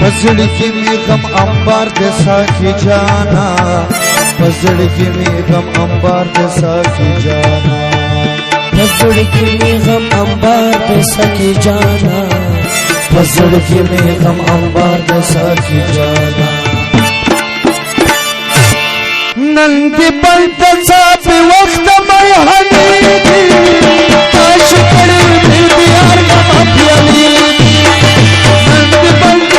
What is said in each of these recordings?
पजड़की में गम अंबार जैसा की जाना पजड़की में गम अंबार जैसा की जाना पजड़की में गम अंबार जैसा की जाना पजड़की में गम अंबार जैसा की जाना नंदी पंत साफ वक्त में हनी ताश कड़ी भी प्यार गम प्याली नंदी पंत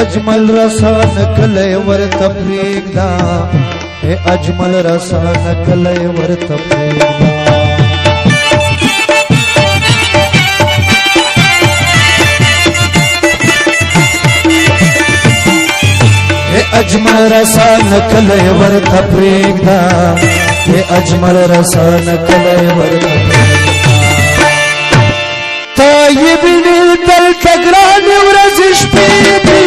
अजमल रसा नकले वर तपरीदा हे अजमल रसा नकले वर तपरीदा हे अजमल रसा नकले वर तपरीदा हे अजमल रसा नकले वर तायिब दल तगरान वरजिश पीदी